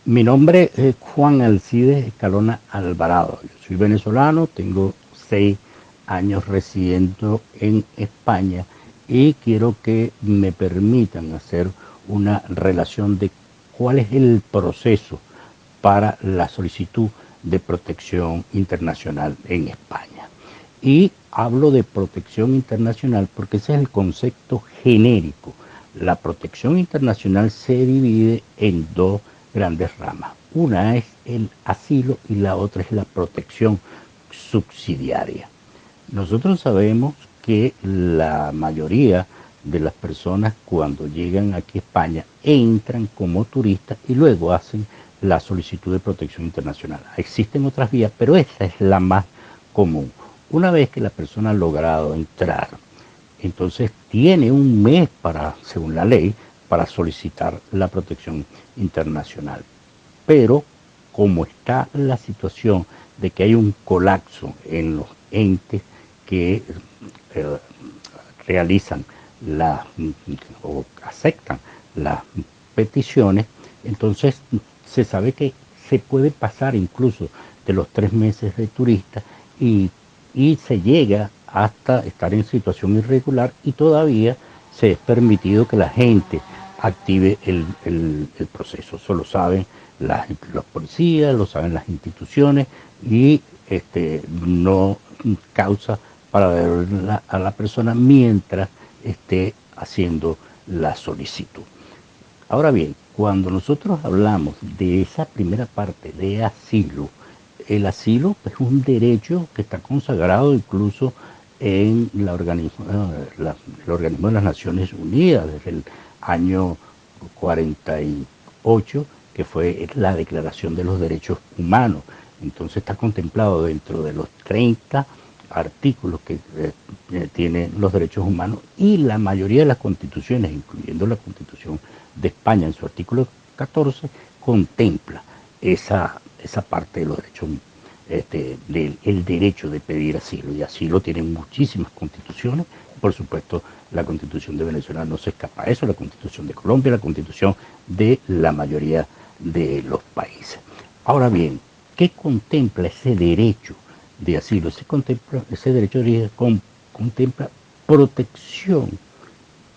Mi nombre es Juan Alcides Escalona Alvarado. Yo soy venezolano, tengo 6 años residiendo en España y quiero que me permitan hacer una relación de cuál es el proceso para la solicitud de protección internacional en España. Y hablo de protección internacional porque ese es el concepto genérico. La protección internacional se divide en dos grandes ramas. Una es el asilo y la otra es la protección subsidiaria. Nosotros sabemos que la mayoría de las personas cuando llegan aquí a España entran como turistas y luego hacen la solicitud de protección internacional. Existen otras vías, pero esa es la más común. Una vez que la persona ha logrado entrar, entonces tiene un mes para, según la ley, para solicitar la protección internacional. Pero como está la situación de que hay un colapso en los entes que eh, realizan la, o aceptan las peticiones, entonces se sabe que se puede pasar incluso de los 3 meses de turista y, y se llega hasta estar en situación irregular y todavía se es permitido que la gente active el proceso. Eso lo saben los policías, lo saben las instituciones y no causa para ver a la persona mientras esté haciendo la solicitud. Ahora bien, cuando nosotros hablamos de esa primera parte de asilo, el asilo es un derecho que está consagrado incluso en el organismo de las Naciones Unidas desde el año 48, que fue la Declaración de los Derechos Humanos. Entonces está contemplado dentro de los 30 artículos que tienen los derechos humanos y la mayoría de las constituciones, incluyendo la Constitución de España en su artículo 14, contempla esa parte de los derechos, del derecho de pedir asilo. Y asilo tienen muchísimas constituciones. Por supuesto, la Constitución de Venezuela no se escapa a eso, la Constitución de Colombia, la Constitución de la mayoría de los países. Ahora bien, ¿qué contempla ese derecho de asilo? Ese derecho de asilo contempla protección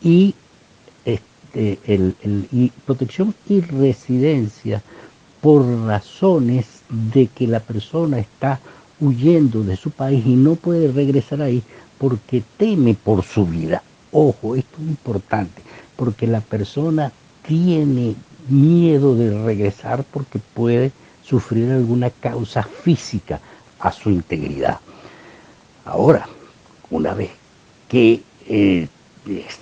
y, y protección y residencia por razones de que la persona está huyendo de su país y no puede regresar ahí porque teme por su vida. Ojo, esto es importante, porque la persona tiene miedo de regresar porque puede sufrir alguna causa física a su integridad. Ahora, una vez que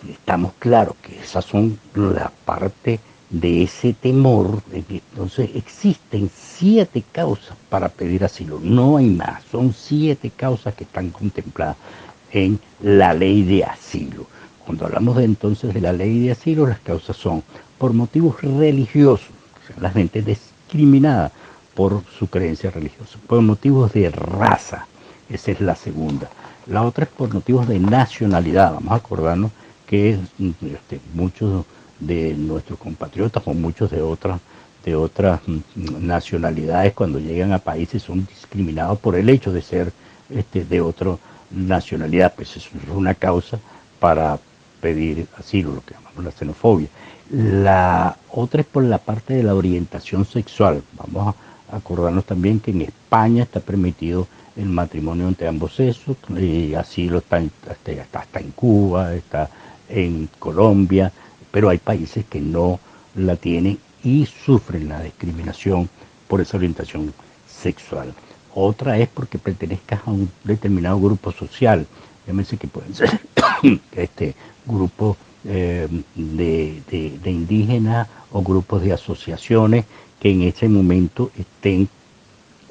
estamos claros que esas son la parte de ese temor, entonces existen 7 causas para pedir asilo, no hay más, son 7 causas que están contempladas en la ley de asilo. Cuando hablamos entonces de la ley de asilo, las causas son por motivos religiosos, o sea, la gente discriminada por su creencia religiosa, por motivos de raza, esa es la segunda. La otra es por motivos de nacionalidad. Vamos a acordarnos que muchos de nuestros compatriotas o muchos de otras nacionalidades cuando llegan a países son discriminados por el hecho de ser de otra nacionalidad. Pues eso es una causa para pedir asilo, lo que llamamos la xenofobia. La otra es por la parte de la orientación sexual. Vamos a acordarnos también que en España está permitido el matrimonio entre ambos sexos, y así lo está hasta en Cuba, está en Colombia, pero hay países que no la tienen y sufren la discriminación por esa orientación sexual. Otra es porque pertenezcas a un determinado grupo social, llámese que pueden ser grupos de indígenas o grupos de asociaciones que en ese momento estén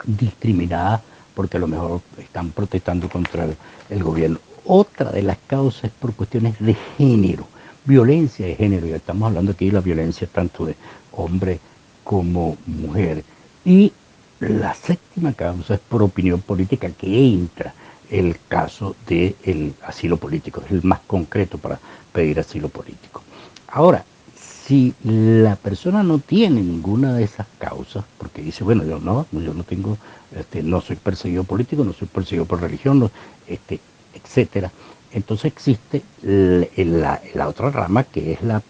discriminadas porque a lo mejor están protestando contra el gobierno. Otra de las causas es por cuestiones de género, violencia de género, ya estamos hablando aquí de la violencia tanto de hombre como mujer. Y la séptima causa es por opinión política, que entra el caso del asilo político, es el más concreto para pedir asilo político. Ahora, Si la persona no tiene ninguna de esas causas, porque dice, bueno, yo no tengo, no soy perseguido político, no soy perseguido por religión, no, etcétera. Entonces existe la otra rama, que es la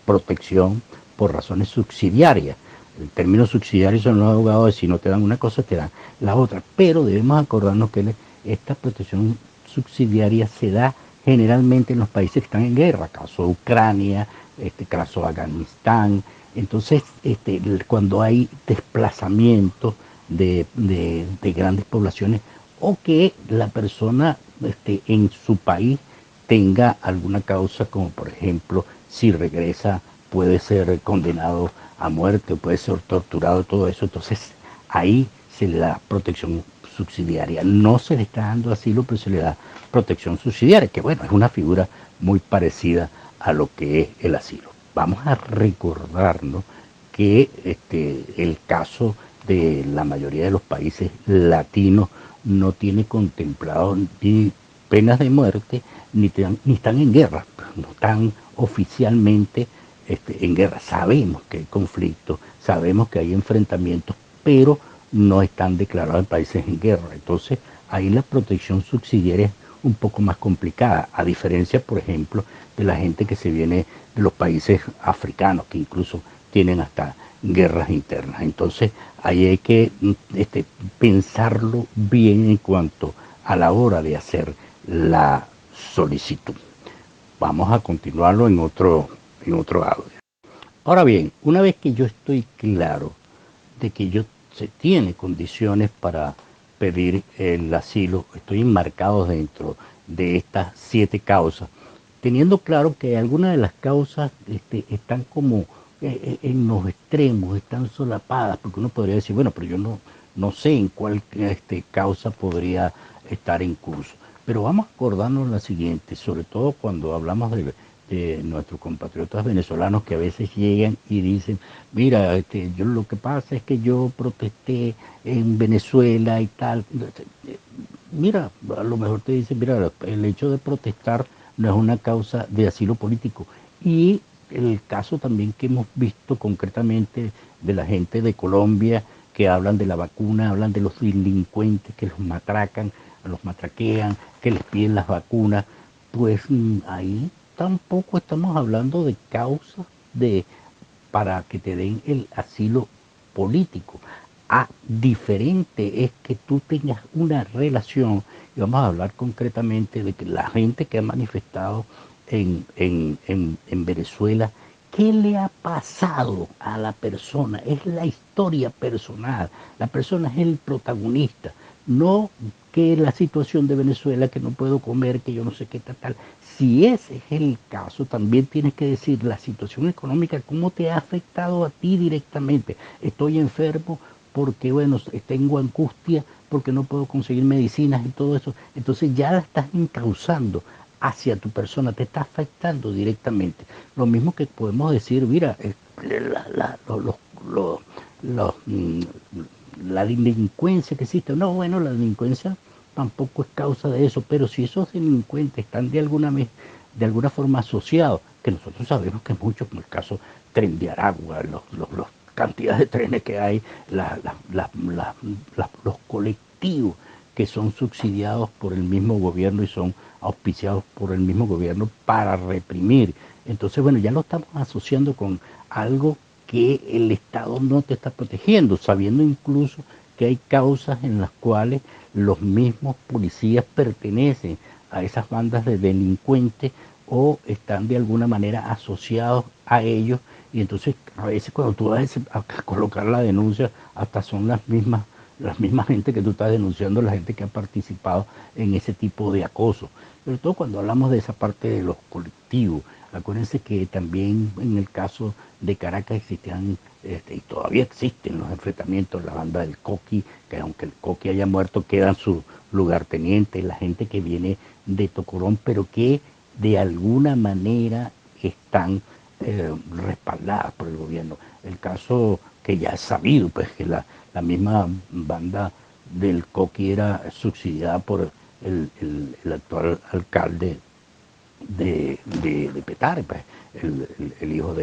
protección por razones subsidiarias. El término subsidiario son los abogados, si no te dan una cosa, te dan la otra. Pero debemos acordarnos que esta protección subsidiaria se da generalmente en los países que están en guerra, caso de Ucrania, caso de Afganistán. Entonces, cuando hay desplazamientos de grandes poblaciones o que la persona en su país tenga alguna causa, como por ejemplo, si regresa puede ser condenado a muerte, puede ser torturado, todo eso. Entonces, ahí se le da protección subsidiaria. No se le está dando asilo, pero se le da protección subsidiaria, que bueno, es una figura muy parecida a lo que es el asilo. Vamos a recordarnos que el caso de la mayoría de los países latinos no tiene contemplado ni penas de muerte, ni están en guerra, no están oficialmente en guerra. Sabemos que hay conflictos, sabemos que hay enfrentamientos, pero no están declarados en países en guerra. Entonces, ahí la protección subsidiaria es un poco más complicada, a diferencia, por ejemplo, de la gente que se viene de los países africanos, que incluso tienen hasta guerras internas. Entonces, ahí hay que pensarlo bien en cuanto a la hora de hacer la solicitud. Vamos a continuarlo en otro audio. Ahora bien, una vez que yo estoy claro de que yo se tiene condiciones para pedir el asilo, estoy enmarcado dentro de estas 7 causas, teniendo claro que algunas de las causas están como en los extremos, están solapadas, porque uno podría decir, bueno, pero yo no sé en cuál causa podría estar en curso. Pero vamos a acordarnos la siguiente, sobre todo cuando hablamos de nuestros compatriotas venezolanos que a veces llegan y dicen, mira, yo lo que pasa es que yo protesté en Venezuela y tal. Mira, a lo mejor te dicen, mira, el hecho de protestar no es una causa de asilo político. Y el caso también que hemos visto concretamente de la gente de Colombia que hablan de la vacuna, hablan de los delincuentes que los matracan, los matraquean, que les piden las vacunas, pues ahí tampoco estamos hablando de causas de para que te den el asilo político. Diferente es que tú tengas una relación, y vamos a hablar concretamente de que la gente que ha manifestado en Venezuela, ¿qué le ha pasado a la persona? Es la historia personal, la persona es el protagonista, no que la situación de Venezuela, que no puedo comer, que yo no sé qué tal. Si ese es el caso, también tienes que decir la situación económica, cómo te ha afectado a ti directamente. Estoy enfermo porque, bueno, tengo angustia, porque no puedo conseguir medicinas y todo eso. Entonces ya la estás encauzando hacia tu persona, te está afectando directamente. Lo mismo que podemos decir, mira, los, los, la delincuencia que existe. No, bueno, la delincuencia tampoco es causa de eso, pero si esos delincuentes están de alguna forma asociados, que nosotros sabemos que muchos, como el caso Tren de Aragua, los cantidades de trenes que hay, los colectivos que son subsidiados por el mismo gobierno y son auspiciados por el mismo gobierno para reprimir. Entonces, bueno, ya lo estamos asociando con algo que el Estado no te está protegiendo, sabiendo incluso que hay causas en las cuales los mismos policías pertenecen a esas bandas de delincuentes o están de alguna manera asociados a ellos, y entonces a veces cuando tú vas a colocar la denuncia, hasta son las mismas gente que tú estás denunciando, la gente que ha participado en ese tipo de acoso. Sobre todo cuando hablamos de esa parte de los colectivos. Acuérdense que también en el caso de Caracas existían y todavía existen los enfrentamientos, la banda del Coqui, que aunque el Coqui haya muerto, quedan sus lugartenientes, la gente que viene de Tocorón, pero que de alguna manera están respaldadas por el gobierno. El caso que ya es sabido, pues que la misma banda del Coqui era subsidiada por el actual alcalde de Petare, pues, el hijo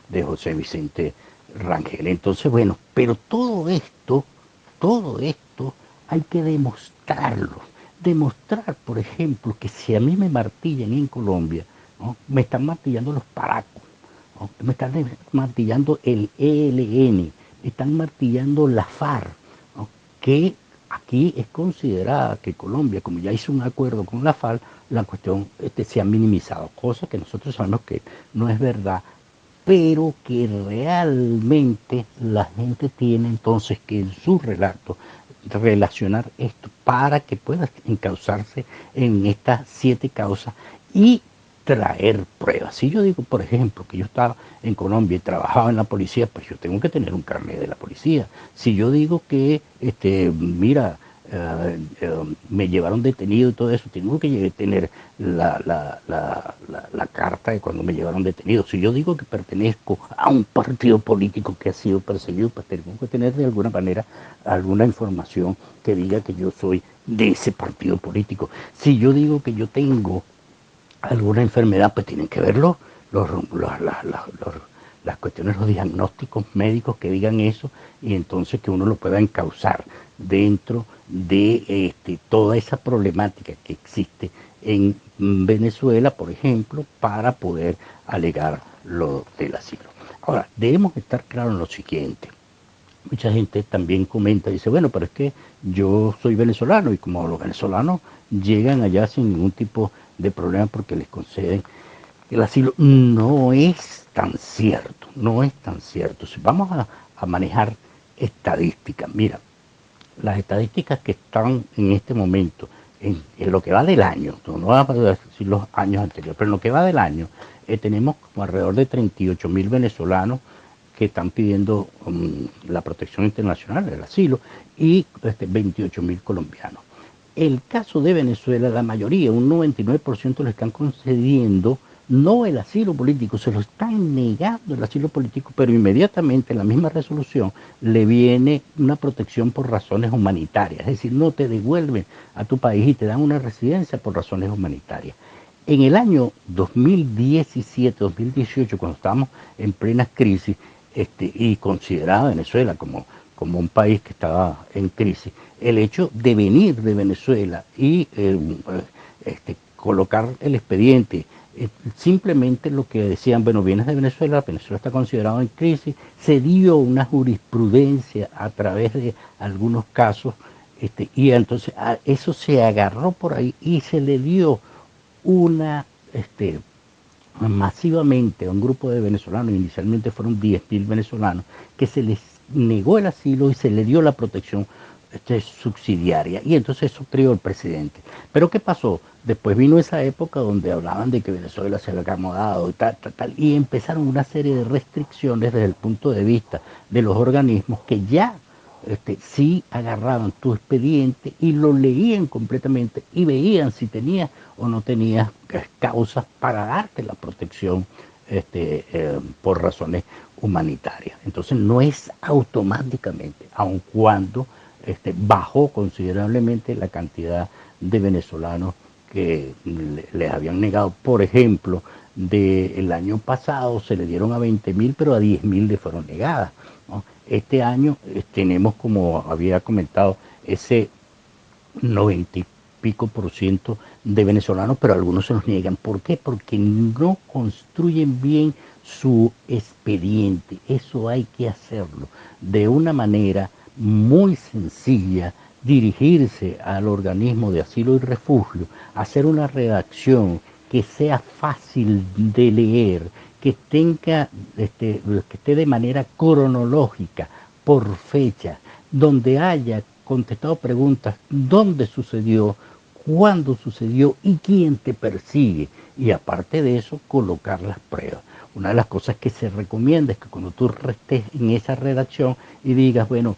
de José Vicente Rangel. Entonces, bueno, pero todo esto hay que demostrarlo. Demostrar, por ejemplo, que si a mí me martillan en Colombia, ¿no? Me están martillando los paracos, ¿no? Me están martillando el ELN, me están martillando la FARC, ¿no? Que aquí es considerada que Colombia, como ya hizo un acuerdo con la FARC, la cuestión se ha minimizado, cosa que nosotros sabemos que no es verdad, pero que realmente la gente tiene entonces que en su relato relacionar esto para que pueda encauzarse en estas 7 causas y traer pruebas. Si yo digo, por ejemplo, que yo estaba en Colombia y trabajaba en la policía, pues yo tengo que tener un carnet de la policía. Si yo digo que, mira, me llevaron detenido y todo eso, tengo que tener la carta de cuando me llevaron detenido. Si yo digo que pertenezco a un partido político que ha sido perseguido, pues tengo que tener de alguna manera alguna información que diga que yo soy de ese partido político. Si yo digo que yo tengo alguna enfermedad, pues tienen que verlo las cuestiones, los diagnósticos médicos que digan eso y entonces que uno lo pueda encauzar dentro de toda esa problemática que existe en Venezuela, por ejemplo, para poder alegar lo del asilo. Ahora, debemos estar claros en lo siguiente. Mucha gente también comenta y dice, bueno, pero es que yo soy venezolano y como los venezolanos llegan allá sin ningún tipo de problema porque les conceden el asilo. No es tan cierto, no es tan cierto. Si vamos a manejar estadísticas, mira, las estadísticas que están en este momento, en lo que va del año, no vamos a decir los años anteriores, pero en lo que va del año, tenemos como alrededor de 38.000 venezolanos que están pidiendo la protección internacional, el asilo, y 28.000 colombianos. El caso de Venezuela, la mayoría, un 99% le están concediendo no el asilo político, se lo están negando el asilo político, pero inmediatamente en la misma resolución le viene una protección por razones humanitarias, es decir, no te devuelven a tu país y te dan una residencia por razones humanitarias. En el año 2017-2018, cuando estábamos en plena crisis y considerada Venezuela como un país que estaba en crisis, el hecho de venir de Venezuela y colocar el expediente, simplemente lo que decían, bueno, vienes de Venezuela, Venezuela está considerado en crisis, se dio una jurisprudencia a través de algunos casos, y entonces eso se agarró por ahí y se le dio una masivamente a un grupo de venezolanos, inicialmente fueron 10.000 venezolanos, que se les negó el asilo y se le dio la protección subsidiaria. Y entonces eso creó el presidente. Pero ¿qué pasó? Después vino esa época donde hablaban de que Venezuela se había acomodado y tal, y empezaron una serie de restricciones desde el punto de vista de los organismos que ya sí agarraban tu expediente y lo leían completamente y veían si tenías o no tenías causas para darte la protección por razones humanitarias. Entonces no es automáticamente, aun cuando bajó considerablemente la cantidad de venezolanos que les habían negado. Por ejemplo, del año pasado se le dieron a 20.000, pero a 10.000 le fueron negadas, ¿no? Este año tenemos, como había comentado, ese 90 y pico por ciento de venezolanos, pero algunos se los niegan. ¿Por qué? Porque no construyen bien su expediente. Eso hay que hacerlo de una manera muy sencilla, dirigirse al organismo de asilo y refugio, hacer una redacción que sea fácil de leer, que tenga, que esté de manera cronológica, por fecha, donde haya contestado preguntas, dónde sucedió, cuándo sucedió y quién te persigue. Y aparte de eso, colocar las pruebas. Una de las cosas que se recomienda es que cuando tú estés en esa redacción y digas, bueno,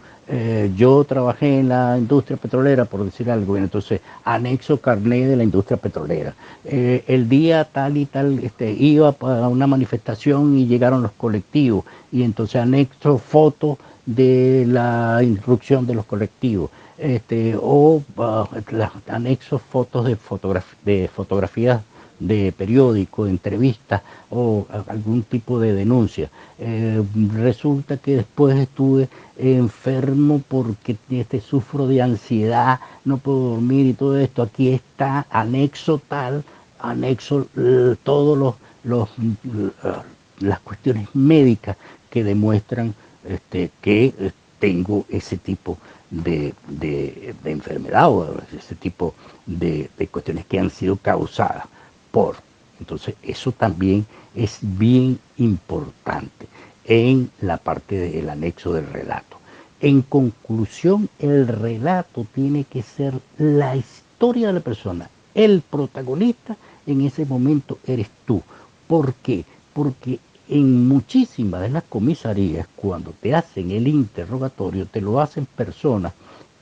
yo trabajé en la industria petrolera, por decir algo, entonces anexo carné de la industria petrolera. El día tal y tal iba a una manifestación y llegaron los colectivos y entonces anexo fotos de la instrucción de los colectivos, anexo fotos de fotografías de periódico, de entrevista o algún tipo de denuncia. Resulta que después estuve enfermo porque sufro de ansiedad, no puedo dormir y todo esto. Aquí está anexo tal, anexo todos las cuestiones médicas que demuestran que tengo ese tipo de enfermedad o ese tipo de cuestiones que han sido causadas por. Entonces eso también es bien importante en la parte del anexo del relato. En conclusión, el relato tiene que ser la historia de la persona. El protagonista en ese momento eres tú. ¿Por qué? Porque en muchísimas de las comisarías, cuando te hacen el interrogatorio, te lo hacen personas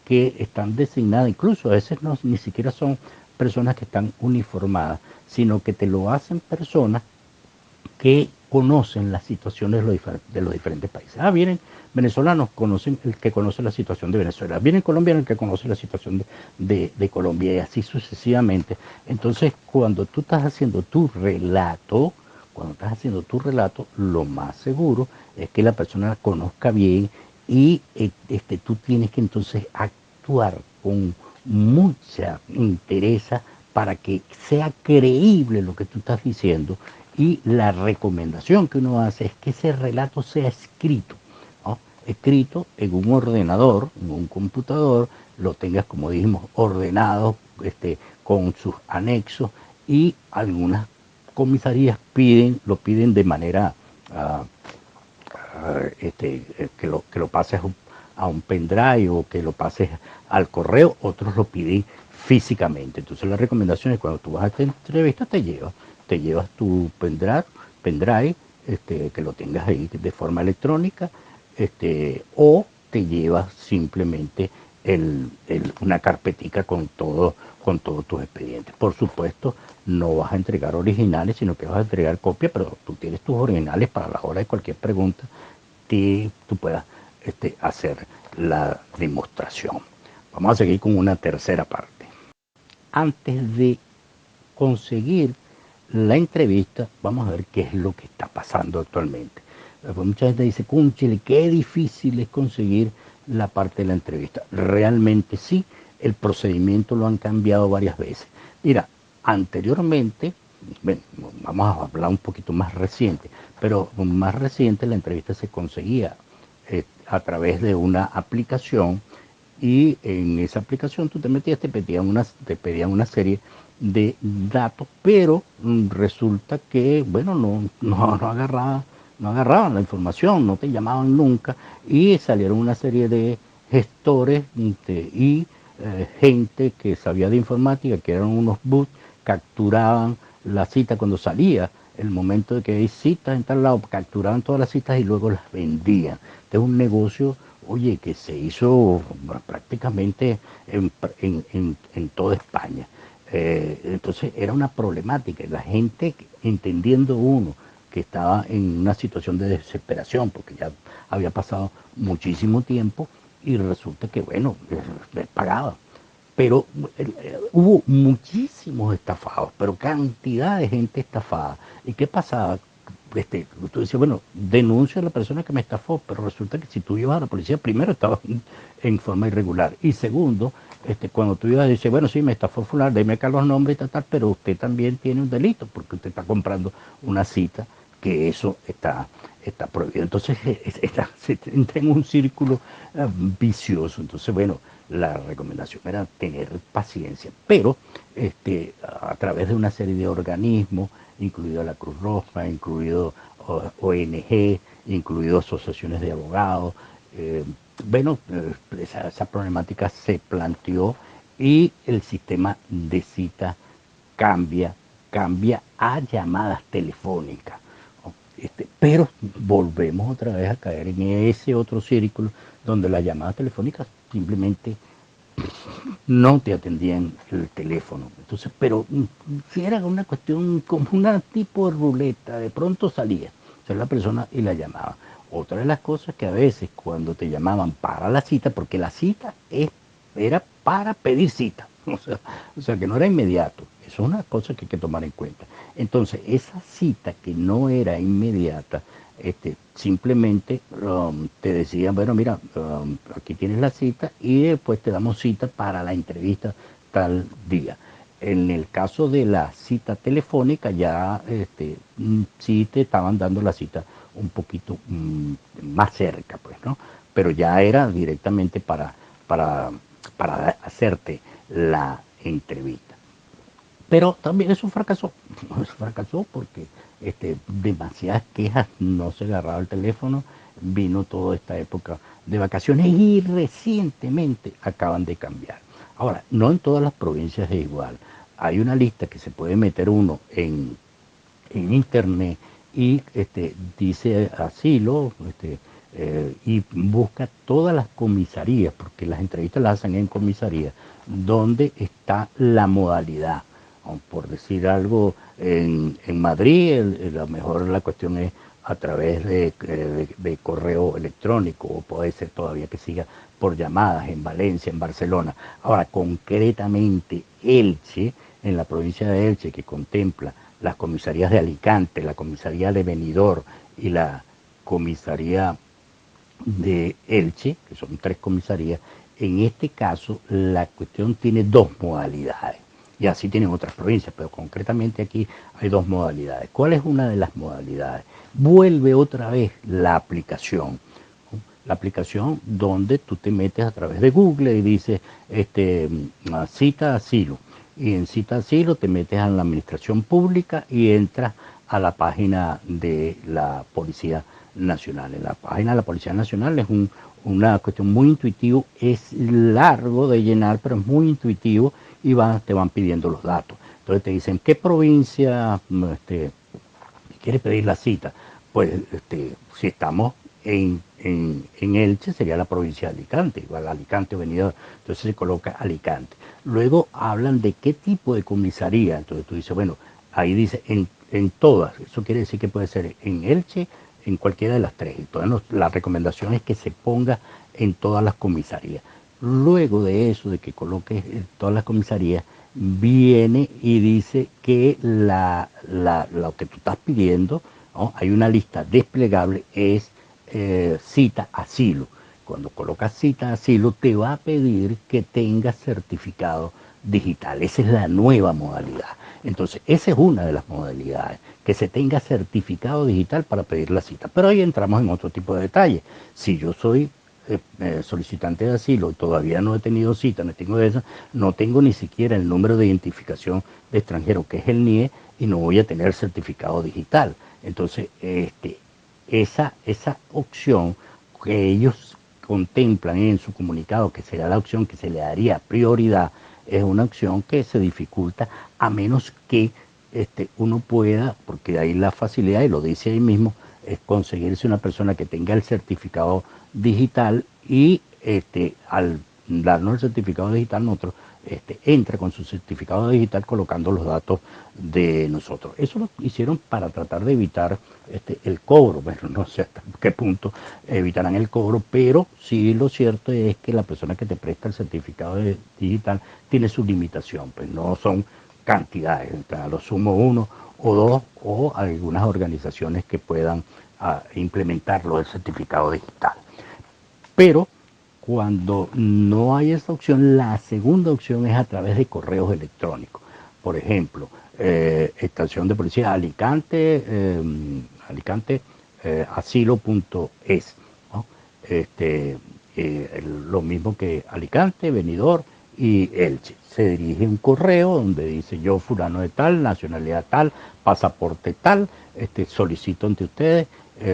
que están designadas, incluso a veces no, ni siquiera son personas que están uniformadas, sino que te lo hacen personas que conocen las situaciones de los diferentes países. Vienen venezolanos, conocen el que conoce la situación de Venezuela. Vienen colombianos, el que conoce la situación de Colombia y así sucesivamente. Entonces, cuando tú estás haciendo tu relato, lo más seguro es que la persona la conozca bien y tú tienes que entonces actuar con mucha interés para que sea creíble lo que tú estás diciendo, y la recomendación que uno hace es que ese relato sea escrito, ¿no? Escrito en un ordenador, en un computador, lo tengas, como dijimos, ordenado, con sus anexos, y algunas comisarías lo piden de manera uh, que lo pases a un pendrive o que lo pases al correo, otros lo piden físicamente. Entonces la recomendación es cuando tú vas a esta entrevista te llevas tu pendrive que lo tengas ahí de forma electrónica, o te llevas simplemente una carpetica con todos tus expedientes. Por supuesto, no vas a entregar originales, sino que vas a entregar copias, pero tú tienes tus originales para la hora de cualquier pregunta que tú puedas hacer la demostración. Vamos a seguir con una tercera parte. Antes de conseguir la entrevista, vamos a ver qué es lo que está pasando actualmente. Pues mucha gente dice, cónchale, qué difícil es conseguir la parte de la entrevista. Realmente sí, el procedimiento lo han cambiado varias veces. Mira, anteriormente, bueno, vamos a hablar un poquito más reciente, pero más reciente la entrevista se conseguía a través de una aplicación, y en esa aplicación tú te metías, te pedían una serie de datos, pero resulta que, bueno, no agarraban la información, no te llamaban nunca, y salieron una serie de gestores y gente que sabía de informática, que eran unos bots, capturaban la cita cuando salía el momento de que hay citas en tal lado, capturaban todas las citas y luego las vendían. Este es un negocio, oye, que se hizo prácticamente en toda España. Entonces era una problemática. La gente, entendiendo uno que estaba en una situación de desesperación, porque ya había pasado muchísimo tiempo, y resulta que, bueno, les pagaba. Pero hubo muchísimos estafados, pero cantidad de gente estafada. ¿Y qué pasaba? Tú decías, bueno, denuncio a la persona que me estafó, pero resulta que si tú ibas a la policía, primero estabas en forma irregular, y segundo, cuando tú ibas a decir, bueno, sí, me estafó fulano, déme acá los nombres y tal, pero usted también tiene un delito, porque usted está comprando una cita, que eso está prohibido. Entonces se entra en un círculo vicioso. Entonces, bueno, la recomendación era tener paciencia, pero a través de una serie de organismos, incluido la Cruz Roja, incluido ONG, incluido asociaciones de abogados. Bueno, esa problemática se planteó, y el sistema de cita cambia, cambia a llamadas telefónicas. Pero volvemos otra vez a caer en ese otro círculo donde las llamadas telefónicas simplemente no te atendían el teléfono. Entonces, pero si era una cuestión como una tipo de ruleta, de pronto salía la persona y la llamaba. Otra de las cosas que a veces cuando te llamaban para la cita, porque la cita era para pedir cita, o sea que no era inmediato, Eso es una cosa que hay que tomar en cuenta. Entonces, esa cita que no era inmediata, simplemente te decían, bueno, mira, aquí tienes la cita y después te damos cita para la entrevista tal día. En el caso de la cita telefónica ya sí te estaban dando la cita un poquito más cerca, pues, ¿no? Pero ya era directamente para, para hacerte la entrevista. Pero también eso fracasó, eso fracasó porque demasiadas quejas, no se agarraba el teléfono, vino toda esta época de vacaciones y recientemente acaban de cambiar. Ahora, no en todas las provincias es igual. Hay una lista que se puede meter uno en internet y dice asilo y busca todas las comisarías, porque las entrevistas las hacen en comisaría, donde está la modalidad. Por decir algo, en Madrid, a lo mejor la cuestión es a través de correo electrónico, o puede ser todavía que siga por llamadas en Valencia, en Barcelona. Ahora, concretamente, Elche, en la provincia de Elche, que contempla las comisarías de Alicante, la comisaría de Benidorm y la comisaría de Elche, que son 3 comisarías, en este caso la cuestión tiene 2 modalidades. Y así tienen otras provincias, pero concretamente aquí hay 2 modalidades. ¿Cuál es una de las modalidades? Vuelve otra vez la aplicación. La aplicación donde tú te metes a través de Google y dices cita asilo. Y en cita asilo te metes a la administración pública y entras a la página de la Policía Nacional. En la página de la Policía Nacional es una cuestión muy intuitiva, es largo de llenar, pero es muy intuitivo y te van pidiendo los datos. Entonces te dicen, ¿qué provincia quieres pedir la cita? Pues si estamos en Elche sería la provincia de Alicante, igual Alicante o Benidorm, entonces se coloca Alicante. Luego hablan de qué tipo de comisaría, entonces tú dices, bueno, ahí dice en todas, eso quiere decir que puede ser en Elche, en cualquiera de las 3, entonces la recomendación es que se ponga en todas las comisarías. Luego de eso, de que coloques en todas las comisarías, viene y dice que lo que tú estás pidiendo, ¿no? Hay una lista desplegable, es cita asilo. Cuando colocas cita asilo, te va a pedir que tengas certificado digital. Esa es la nueva modalidad. Entonces, esa es una de las modalidades, que se tenga certificado digital para pedir la cita. Pero ahí entramos en otro tipo de detalles. Si yo soy solicitante de asilo y todavía no he tenido cita, no tengo ni siquiera el número de identificación de extranjero, que es el NIE, y no voy a tener certificado digital. Entonces, esa opción que ellos contemplan en su comunicado, que será la opción que se le daría prioridad, es una opción que se dificulta a menos que uno pueda, porque hay la facilidad, y lo dice ahí mismo, es conseguirse una persona que tenga el certificado digital y al darnos el certificado digital nosotros entra con su certificado digital colocando los datos de nosotros. Eso lo hicieron para tratar de evitar el cobro. Bueno, no sé hasta qué punto evitarán el cobro, pero sí lo cierto es que la persona que te presta el certificado digital tiene su limitación, pues no son cantidades, a lo sumo 1 o 2 o algunas organizaciones que puedan implementarlo el certificado digital. Pero cuando no hay esa opción, la segunda opción es a través de correos electrónicos. Por ejemplo, estación de policía Alicante, Alicante asilo.es, ¿no? Lo mismo que Alicante, Benidorm y Elche. Se dirige un correo donde dice yo fulano de tal, nacionalidad tal, pasaporte tal, solicito ante ustedes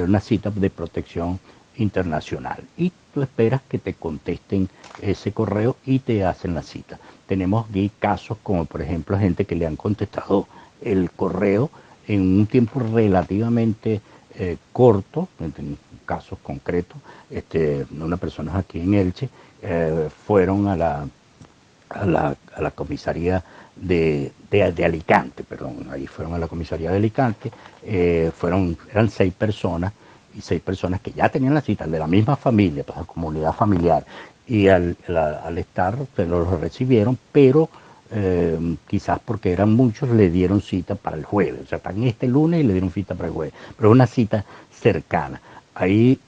una cita de protección internacional y tú esperas que te contesten ese correo y te hacen la cita. Tenemos aquí casos como por ejemplo gente que le han contestado el correo en un tiempo relativamente corto, en casos concretos, unas personas aquí en Elche fueron a la comisaría de Alicante, perdón, ahí fueron a la comisaría de Alicante, eran 6 personas, y 6 personas que ya tenían la cita, de la misma familia, pues la comunidad familiar, y al estar, pues, los recibieron, pero quizás porque eran muchos, le dieron cita para el jueves. O sea, están este lunes y le dieron cita para el jueves. Pero es una cita cercana. Ahí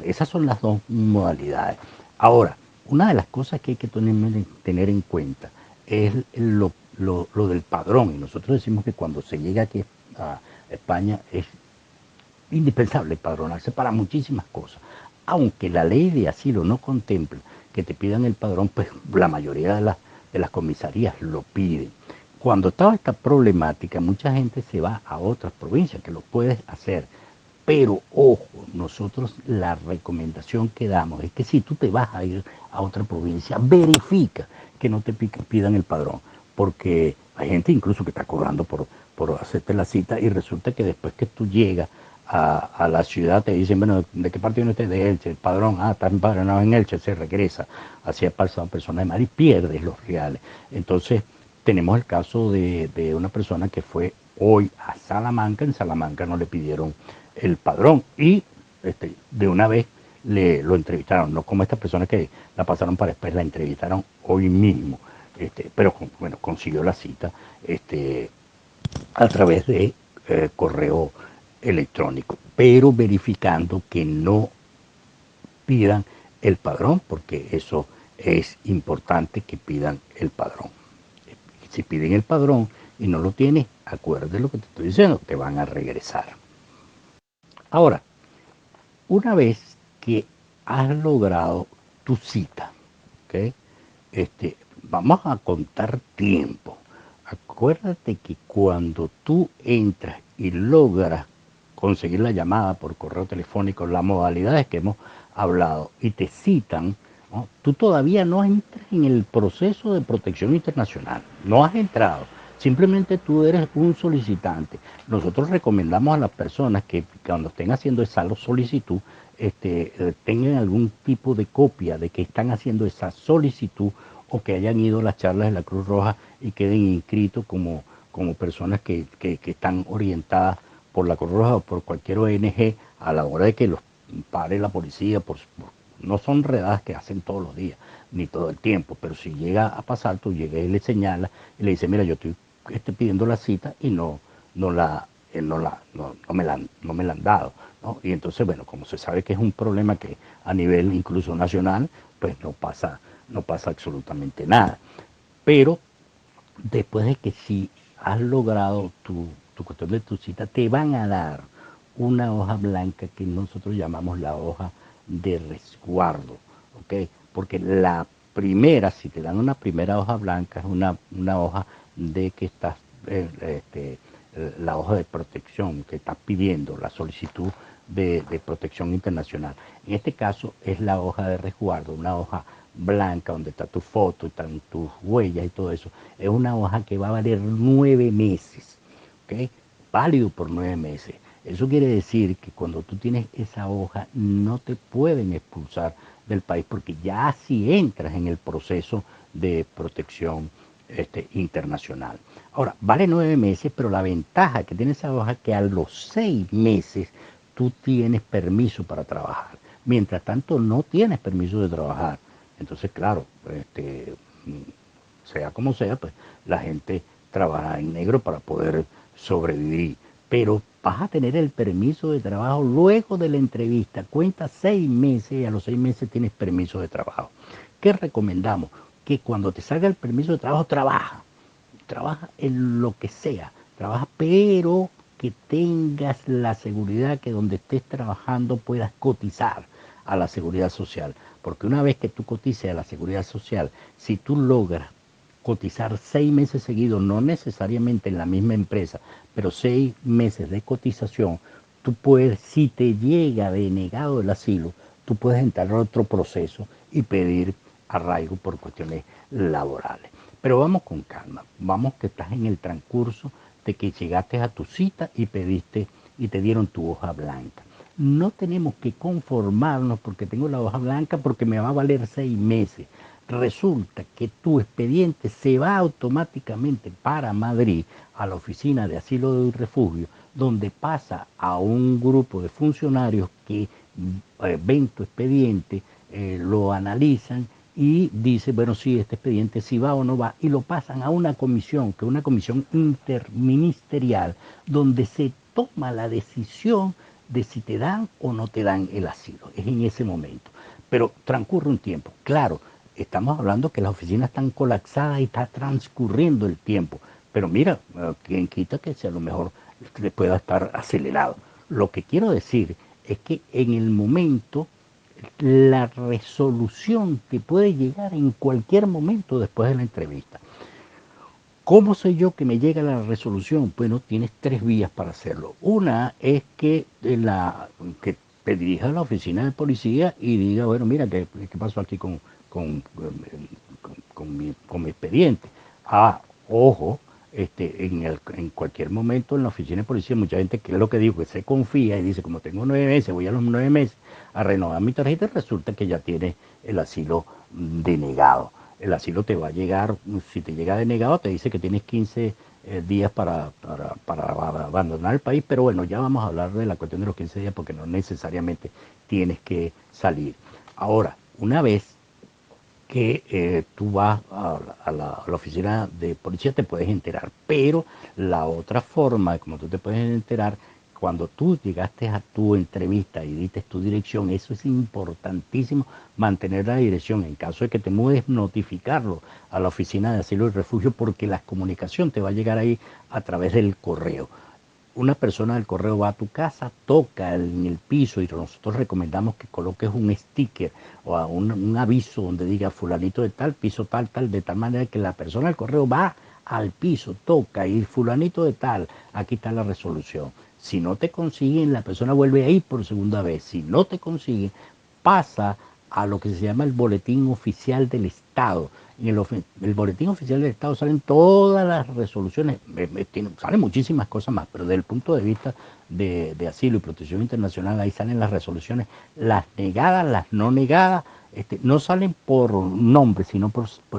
esas son las dos modalidades. Ahora, una de las cosas que hay que tener en cuenta es lo del padrón. Y nosotros decimos que cuando se llega aquí a España es indispensable padronarse para muchísimas cosas. Aunque la ley de asilo no contempla que te pidan el padrón, pues la mayoría de las comisarías lo piden. Cuando estaba esta problemática, mucha gente se va a otras provincias, que lo puedes hacer. Pero ojo, nosotros la recomendación que damos es que si tú te vas a ir a otra provincia, verifica que no te pidan el padrón, porque hay gente incluso que está cobrando por hacerte la cita y resulta que después que tú llegas a la ciudad te dicen, bueno, ¿de qué parte viene usted? De Elche, el padrón, está empadronado en Elche, se regresa hacia persona de mar y pierdes los reales. Entonces, tenemos el caso de una persona que fue hoy a Salamanca, en Salamanca no le pidieron el padrón y de una vez lo entrevistaron, no como esta persona que la pasaron para después, la entrevistaron hoy mismo, pero bueno, consiguió la cita a través de correo electrónico, pero verificando que no pidan el padrón, porque eso es importante que pidan el padrón. Si piden el padrón y no lo tienes, acuérdate lo que te estoy diciendo, te van a regresar. Ahora, una vez que has logrado tu cita, ¿ok? Vamos a contar tiempo. Acuérdate que cuando tú entras y logras conseguir la llamada por correo telefónico, las modalidades que hemos hablado, y te citan, ¿no? Tú todavía no entras en el proceso de protección internacional, no has entrado, simplemente tú eres un solicitante. Nosotros recomendamos a las personas que cuando estén haciendo esa solicitud, tengan algún tipo de copia de que están haciendo esa solicitud o que hayan ido a las charlas de la Cruz Roja y queden inscritos como personas que están orientadas por la Cruz Roja o por cualquier ONG a la hora de que los pare la policía. No son redadas que hacen todos los días, ni todo el tiempo, pero si llega a pasar, tú llegas y le señalas y le dices, mira, yo estoy pidiendo la cita y no me la han dado, ¿no? Y entonces, bueno, como se sabe que es un problema que a nivel incluso nacional, pues no pasa absolutamente nada. Pero después de que si has logrado tu cuestión de tu cita, te van a dar una hoja blanca que nosotros llamamos la hoja de resguardo, ¿ok? Porque la primera, si te dan una primera hoja blanca, es una hoja de que estás, la hoja de protección que estás pidiendo, la solicitud de protección internacional. En este caso es la hoja de resguardo, una hoja blanca donde está tu foto, están tus huellas y todo eso. Es una hoja que va a valer 9 meses, ¿ok? Válido por 9 meses. Eso quiere decir que cuando tú tienes esa hoja no te pueden expulsar del país porque ya si entras en el proceso de protección internacional. Ahora, vale 9 meses, pero la ventaja que tiene esa hoja es que a los 6 meses tú tienes permiso para trabajar. Mientras tanto, no tienes permiso de trabajar. Entonces, claro, sea como sea, pues la gente trabaja en negro para poder sobrevivir. Pero vas a tener el permiso de trabajo luego de la entrevista. Cuenta 6 meses y a los 6 meses tienes permiso de trabajo. ¿Qué recomendamos? Que cuando te salga el permiso de trabajo, trabaja en lo que sea, trabaja, pero que tengas la seguridad que donde estés trabajando puedas cotizar a la seguridad social. Porque una vez que tú cotices a la seguridad social, si tú logras cotizar 6 meses seguidos, no necesariamente en la misma empresa, pero 6 meses de cotización, tú puedes, si te llega denegado el asilo, tú puedes entrar a otro proceso y pedir arraigo por cuestiones laborales. Pero vamos con calma, vamos que estás en el transcurso de que llegaste a tu cita y pediste y te dieron tu hoja blanca. No tenemos que conformarnos porque tengo la hoja blanca porque me va a valer 6 meses. Resulta que tu expediente se va automáticamente para Madrid, a la oficina de asilo y refugio, donde pasa a un grupo de funcionarios que ven tu expediente, lo analizan y dice, bueno, sí, este expediente sí va o no va, y lo pasan a una comisión, que es una comisión interministerial, donde se toma la decisión de si te dan o no te dan el asilo. Es en ese momento. Pero transcurre un tiempo. Claro, estamos hablando que las oficinas están colapsadas y está transcurriendo el tiempo. Pero mira, quien quita que si a lo mejor le pueda estar acelerado. Lo que quiero decir es que en el momento la resolución te puede llegar en cualquier momento después de la entrevista. ¿Cómo sé yo que me llega la resolución? Bueno, tienes tres vías para hacerlo. Una es que te dirijas a la oficina de policía y diga, bueno, mira, ¿qué pasó aquí con, con mi expediente? Ah, ojo, en cualquier momento en la oficina de policía, mucha gente, que es lo que digo, que se confía y dice, como tengo 9 meses, voy a los 9 meses a renovar mi tarjeta y resulta que ya tiene el asilo denegado. El asilo te va a llegar, si te llega denegado, te dice que tienes 15 días para abandonar el país, pero bueno, ya vamos a hablar de la cuestión de los 15 días porque no necesariamente tienes que salir. Ahora, una vez que tú vas a la oficina de policía te puedes enterar, pero la otra forma de como tú te puedes enterar, cuando tú llegaste a tu entrevista y diste tu dirección, eso es importantísimo, mantener la dirección. En caso de que te mudes, notificarlo a la oficina de asilo y refugio, porque la comunicación te va a llegar ahí a través del correo. Una persona del correo va a tu casa, toca en el piso y nosotros recomendamos que coloques un sticker o un aviso donde diga fulanito de tal, piso tal, tal, de tal manera que la persona del correo va al piso, toca y fulanito de tal, aquí está la resolución. Si no te consiguen, la persona vuelve a ir por segunda vez. Si no te consiguen, pasa a lo que se llama el boletín oficial del Estado. En el boletín oficial del Estado salen todas las resoluciones, salen muchísimas cosas más, pero desde el punto de vista de asilo y protección internacional, ahí salen las resoluciones, las negadas, las no negadas, no salen por nombre, sino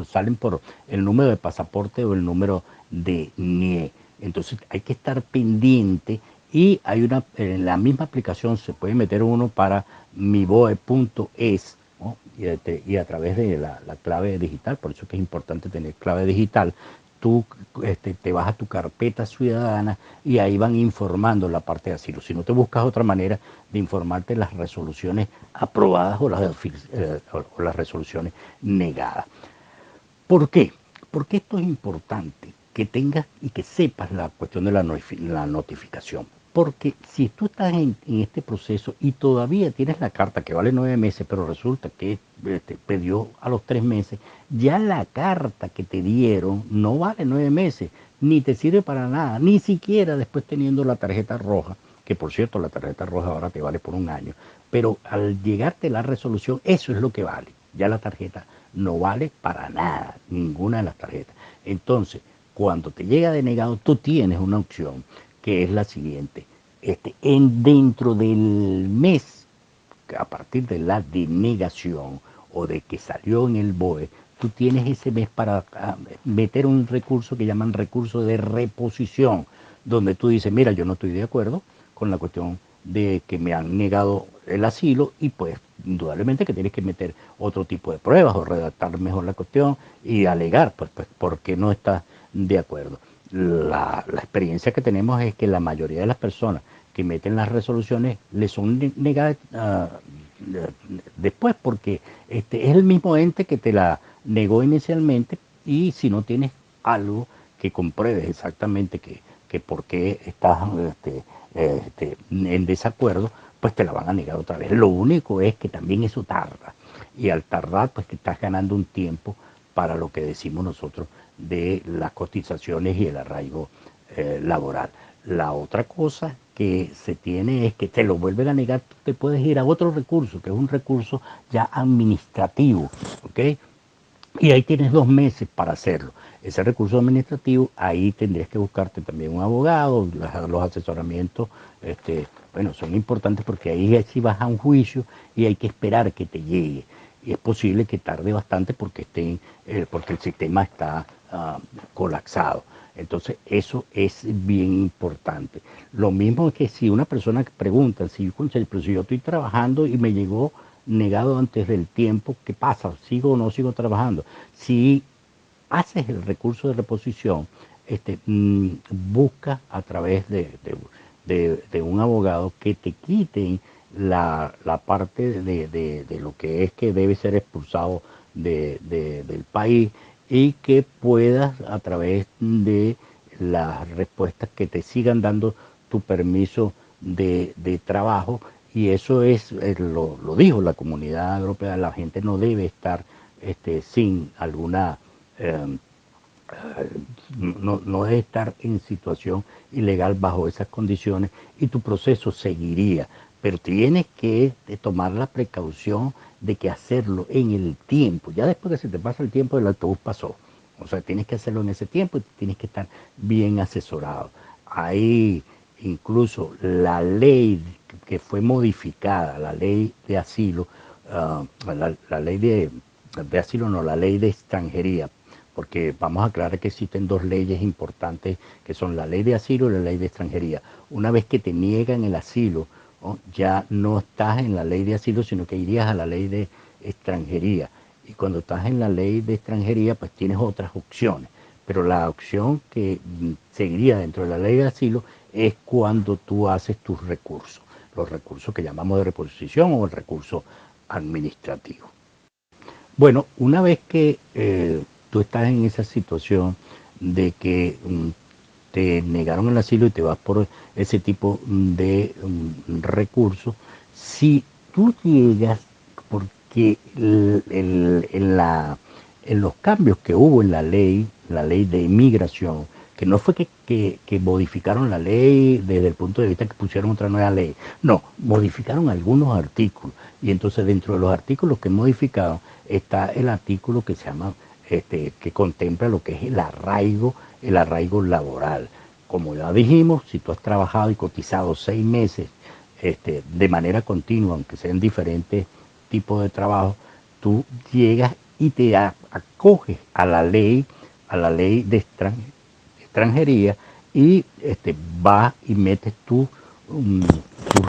salen por el número de pasaporte o el número de NIE. Entonces hay que estar pendiente y en la misma aplicación se puede meter uno para miboe.es, ¿no? Y a través de la clave digital, por eso que es importante tener clave digital, tú te vas a tu carpeta ciudadana y ahí van informando la parte de asilo. Si no, te buscas otra manera de informarte las resoluciones aprobadas o las resoluciones negadas. ¿Por qué? Porque esto es importante, que tengas y que sepas la cuestión de la notificación. Porque si tú estás en este proceso y todavía tienes la carta que vale 9 meses, pero resulta que te perdió a los 3 meses, ya la carta que te dieron no vale 9 meses, ni te sirve para nada, ni siquiera después teniendo la tarjeta roja, que por cierto la tarjeta roja ahora te vale por un año, pero al llegarte la resolución, eso es lo que vale, ya la tarjeta no vale para nada, ninguna de las tarjetas. Entonces, cuando te llega denegado, tú tienes una opción que es la siguiente. Dentro del mes, a partir de la denegación o de que salió en el BOE, tú tienes ese mes para meter un recurso que llaman recurso de reposición, donde tú dices, mira, yo no estoy de acuerdo con la cuestión de que me han negado el asilo y pues indudablemente que tienes que meter otro tipo de pruebas o redactar mejor la cuestión y alegar pues por qué no estás de acuerdo. La experiencia que tenemos es que la mayoría de las personas que meten las resoluciones le son negadas después porque es el mismo ente que te la negó inicialmente y si no tienes algo que compruebes exactamente que por qué estás en desacuerdo, pues te la van a negar otra vez. Lo único es que también eso tarda y al tardar pues que estás ganando un tiempo para lo que decimos nosotros de las cotizaciones y el arraigo laboral. La otra cosa que se tiene es que te lo vuelven a negar, tú te puedes ir a otro recurso, que es un recurso ya administrativo, ¿ok? Y ahí tienes 2 meses para hacerlo. Ese recurso administrativo, ahí tendrías que buscarte también un abogado, los asesoramientos, bueno, son importantes porque ahí sí vas a un juicio y hay que esperar que te llegue. Y es posible que tarde bastante porque porque el sistema está colapsado. Entonces, eso es bien importante. Lo mismo es que si una persona pregunta, pero si yo estoy trabajando y me llegó negado antes del tiempo, ¿qué pasa? ¿Sigo o no sigo trabajando? Si haces el recurso de reposición, busca a través de un abogado que te quiten la parte de lo que es que debe ser expulsado del país y que puedas a través de las respuestas que te sigan dando tu permiso de trabajo. Y eso es, lo dijo la comunidad europea, la gente no debe estar sin alguna eh, no es estar en situación ilegal bajo esas condiciones y tu proceso seguiría. Pero tienes que tomar la precaución de que hacerlo en el tiempo. Ya después que se te pasa el tiempo, el autobús pasó. O sea, tienes que hacerlo en ese tiempo y tienes que estar bien asesorado. Hay incluso la ley que fue modificada, la ley de asilo, la ley de asilo no, la ley de extranjería, porque vamos a aclarar que existen dos leyes importantes que son la ley de asilo y la ley de extranjería. Una vez que te niegan el asilo, ¿no? Ya no estás en la ley de asilo, sino que irías a la ley de extranjería. Y cuando estás en la ley de extranjería, pues tienes otras opciones. Pero la opción que seguiría dentro de la ley de asilo es cuando tú haces tus recursos, los recursos que llamamos de reposición o el recurso administrativo. Bueno, una vez que tú estás en esa situación de que te negaron el asilo y te vas por ese tipo de recursos, si tú llegas, porque en los cambios que hubo en la ley de inmigración, que no fue que modificaron la ley desde el punto de vista que pusieron otra nueva ley, no, modificaron algunos artículos. Y entonces dentro de los artículos que modificaron está el artículo que se llama, que contempla lo que es el arraigo laboral. Como ya dijimos, si tú has trabajado y cotizado 6 meses de manera continua, aunque sean diferentes tipos de trabajo, tú llegas y te acoges a la ley de extranjería y vas y metes tu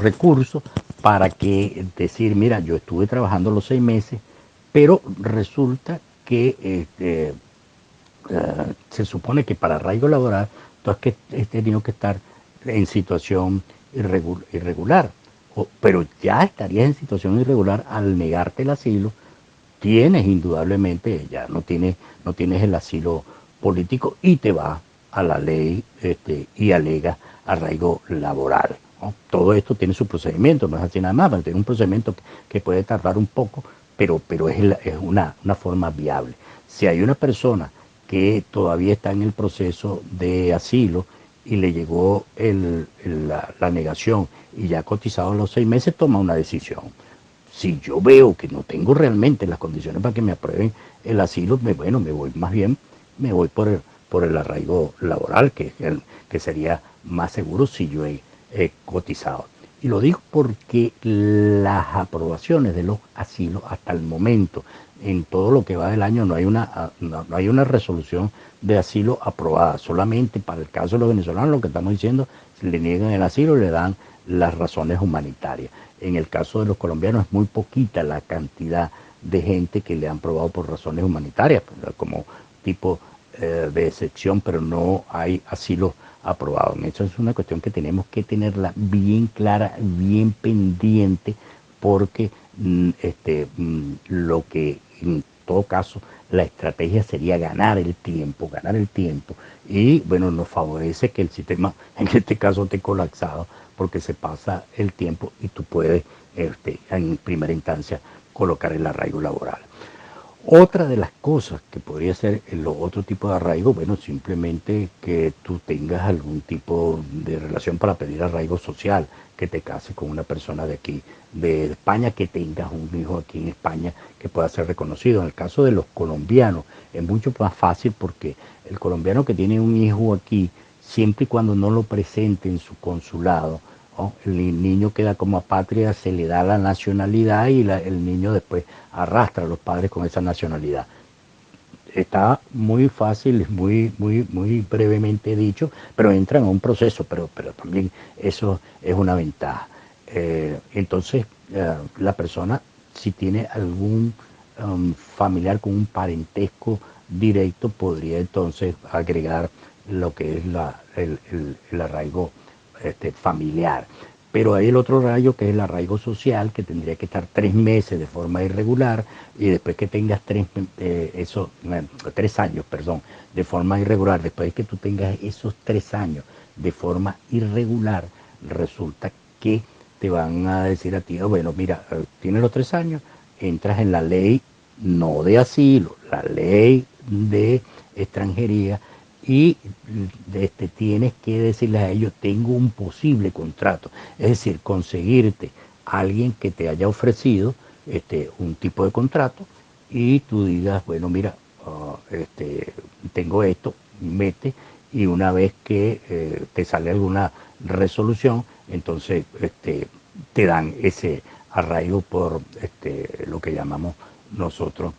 recurso para que decir, mira, yo estuve trabajando los 6 meses, pero resulta que se supone que para arraigo laboral tú has tenido que estar en situación irregular, pero ya estarías en situación irregular al negarte el asilo. Tienes indudablemente, ya no tienes el asilo político y te vas a la ley y alega arraigo laboral, ¿no? Todo esto tiene su procedimiento, no es así nada más, pero tiene un procedimiento que puede tardar un poco, pero es una forma viable. Si hay una persona que todavía está en el proceso de asilo y le llegó la negación y ya ha cotizado los 6 meses, toma una decisión. Si yo veo que no tengo realmente las condiciones para que me aprueben el asilo, bueno, me voy más bien, me voy por el arraigo laboral, que sería más seguro si yo he cotizado. Y lo digo porque las aprobaciones de los asilos hasta el momento, en todo lo que va del año, no hay una resolución de asilo aprobada. Solamente para el caso de los venezolanos, lo que estamos diciendo, le niegan el asilo y le dan las razones humanitarias. En el caso de los colombianos es muy poquita la cantidad de gente que le han probado por razones humanitarias, como tipo de excepción, pero no hay asilo aprobado. Eso es una cuestión que tenemos que tenerla bien clara, bien pendiente, porque lo que en todo caso la estrategia sería ganar el tiempo, y bueno, nos favorece que el sistema en este caso esté colapsado porque se pasa el tiempo y tú puedes en primera instancia colocar el arraigo laboral. Otra de las cosas que podría ser el otro tipo de arraigo, bueno, simplemente que tú tengas algún tipo de relación para pedir arraigo social, que te cases con una persona de aquí, de España, que tengas un hijo aquí en España que pueda ser reconocido. En el caso de los colombianos es mucho más fácil porque el colombiano que tiene un hijo aquí, siempre y cuando no lo presente en su consulado, ¿no? El niño queda como apátrida, se le da la nacionalidad y el niño después arrastra a los padres con esa nacionalidad. Está muy fácil, muy brevemente dicho, pero entran a un proceso, pero también eso es una ventaja. Entonces, la persona si tiene algún familiar con un parentesco directo, podría entonces agregar lo que es el arraigo familiar. Pero hay el otro rayo que es el arraigo social, que tendría que estar 3 meses de forma irregular y después que tengas 3 años, perdón, de forma irregular, después de que tú tengas esos 3 años de forma irregular, resulta que te van a decir a ti, "Oh, bueno, mira, tienes los 3 años, entras en la ley no de asilo, la ley de extranjería y tienes que decirles a ellos, tengo un posible contrato. Es decir, conseguirte a alguien que te haya ofrecido un tipo de contrato y tú digas, bueno, mira, tengo esto, mete y una vez que te sale alguna resolución, entonces te dan ese arraigo por lo que llamamos nosotros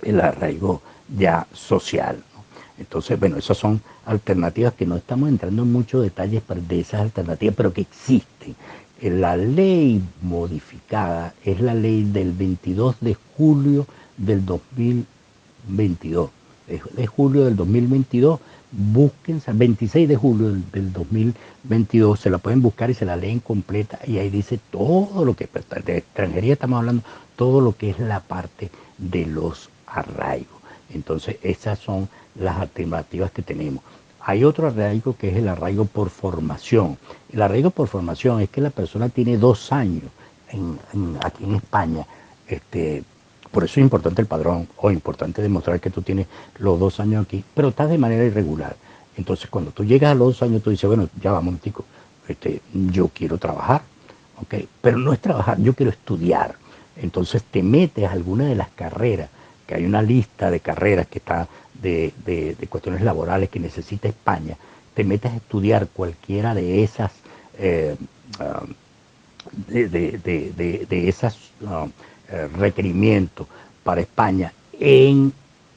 el arraigo ya social, ¿no? Entonces, bueno, esas son alternativas que no estamos entrando en muchos detalles de esas alternativas, pero que existen. La ley modificada es la ley del 22 de julio del 2022. De julio del 2022, busquen, 26 de julio del 2022, se la pueden buscar y se la leen completa y ahí dice todo lo que, de extranjería estamos hablando, todo lo que es la parte de los arraigos. Entonces, esas son las alternativas que tenemos. Hay otro arraigo que es el arraigo por formación. El arraigo por formación es que la persona tiene 2 años aquí en España. Por eso es importante el padrón o importante demostrar que tú tienes los 2 años aquí, pero estás de manera irregular. Entonces, cuando tú llegas a los 2 años, tú dices, bueno, ya vamos, tico, yo quiero trabajar, ¿ok? Pero no es trabajar, yo quiero estudiar. Entonces te metes a alguna de las carreras, que hay una lista de carreras que está de cuestiones laborales que necesita España, te metes a estudiar cualquiera de esas eh, uh, de esas requerimientos para España en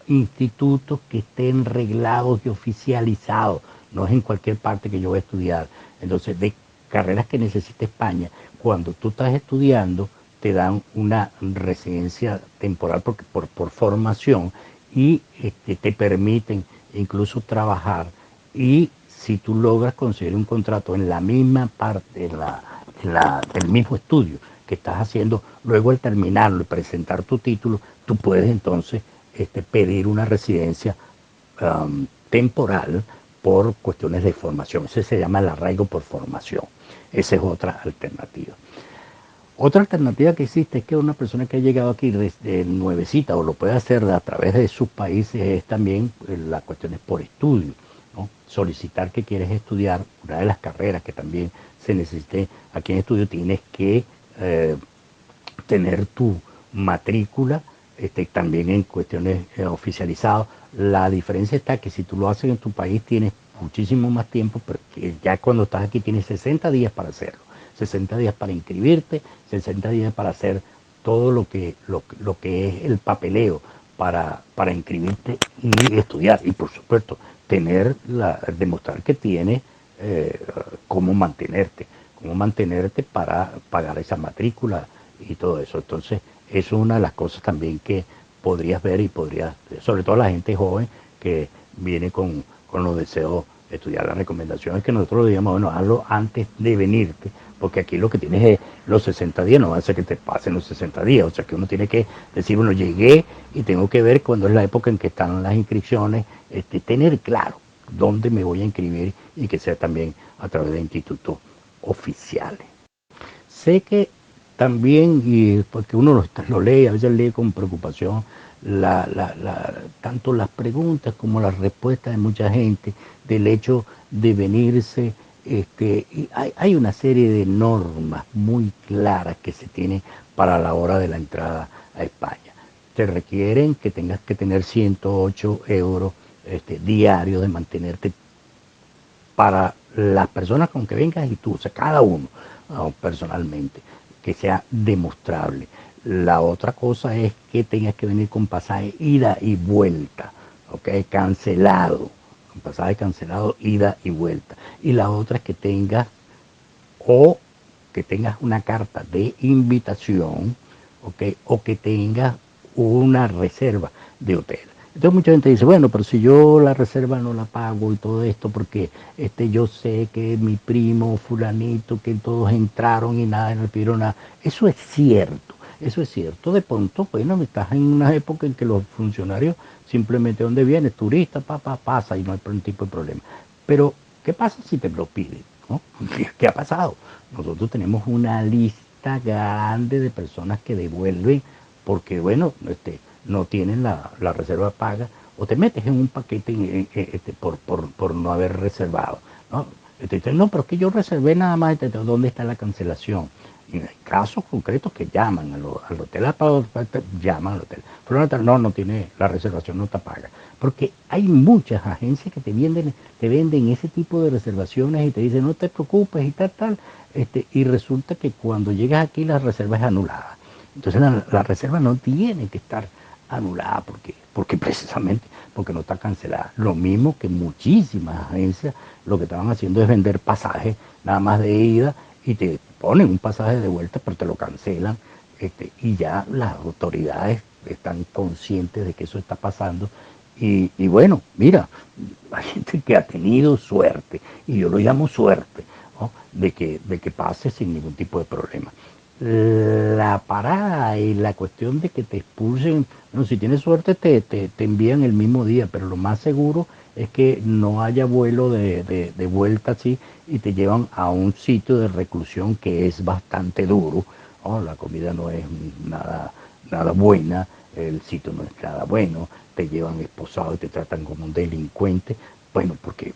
institutos que estén reglados y oficializados, no es en cualquier parte que yo voy a estudiar. Entonces, de carreras que necesita España, cuando tú estás estudiando, te dan una residencia temporal por formación y te permiten incluso trabajar y si tú logras conseguir un contrato en la misma parte, del mismo estudio que estás haciendo, luego al terminarlo y presentar tu título, tú puedes entonces pedir una residencia temporal por cuestiones de formación. Ese se llama el arraigo por formación. Esa es otra alternativa. Otra alternativa que existe es que una persona que ha llegado aquí nuevecita o lo puede hacer a través de sus países es también la cuestión es por estudio, ¿no? Solicitar que quieres estudiar una de las carreras que también se necesite aquí en estudio, tienes que tener tu matrícula también en cuestiones oficializadas. La diferencia está que si tú lo haces en tu país tienes muchísimo más tiempo, porque ya cuando estás aquí tienes 60 días para hacerlo. 60 días para inscribirte, 60 días para hacer todo lo que es el papeleo para inscribirte y estudiar. Y por supuesto, demostrar que tienes cómo mantenerte para pagar esa matrícula y todo eso. Entonces, eso es una de las cosas también que podrías ver y sobre todo la gente joven que viene con los deseos de estudiar. La recomendación es que nosotros le digamos, bueno, hazlo antes de venirte, porque aquí lo que tienes es los 60 días, no va a ser que te pasen los 60 días, o sea que uno tiene que decir, bueno, llegué y tengo que ver cuándo es la época en que están las inscripciones, tener claro dónde me voy a inscribir y que sea también a través de institutos oficiales. Sé que también, y porque uno lo lee, a veces lee con preocupación, tanto las preguntas como las respuestas de mucha gente del hecho de venirse. Y hay una serie de normas muy claras que se tienen para la hora de la entrada a España. Te requieren que tengas que tener 108 euros diarios de mantenerte para las personas con que vengas y tú, o sea, cada uno personalmente, que sea demostrable. La otra cosa es que tengas que venir con pasaje ida y vuelta, ¿ok? Cancelado, con pasaje cancelado, ida y vuelta. Y la otra es que tengas una carta de invitación, ¿ok? O que tengas una reserva de hotel. Entonces mucha gente dice, bueno, pero si yo la reserva no la pago y todo esto, porque yo sé que mi primo, fulanito, que todos entraron y nada, no pidieron nada. Eso es cierto, eso es cierto. De pronto, bueno, estás en una época en que los funcionarios simplemente donde vienes, turista, pasa y no hay ningún tipo de problema. Pero, ¿qué pasa si te lo piden? ¿No? ¿Qué ha pasado? Nosotros tenemos una lista grande de personas que devuelven porque, bueno, no tienen la reserva paga o te metes en un paquete por no haber reservado. ¿No? No, pero es que yo reservé nada más, ¿dónde está la cancelación? Y hay casos concretos que llaman al hotel, llaman al hotel. Pero no tiene, la reservación no está paga. Porque hay muchas agencias que te venden ese tipo de reservaciones y te dicen, no te preocupes y tal. Y resulta que cuando llegas aquí la reserva es anulada. Entonces la reserva no tiene que estar anulada porque precisamente porque no está cancelada. Lo mismo que muchísimas agencias lo que estaban haciendo es vender pasajes nada más de ida y te ponen un pasaje de vuelta pero te lo cancelan y ya las autoridades están conscientes de que eso está pasando y bueno, mira, hay gente que ha tenido suerte y yo lo llamo suerte, ¿no? de que pase sin ningún tipo de problema. La parada y la cuestión de que te expulsen, bueno, si tienes suerte te envían el mismo día, pero lo más seguro es que no haya vuelo de vuelta así y te llevan a un sitio de reclusión que es bastante duro, ¿no? La comida no es nada buena, el sitio no es nada bueno, te llevan esposado y te tratan como un delincuente, bueno, porque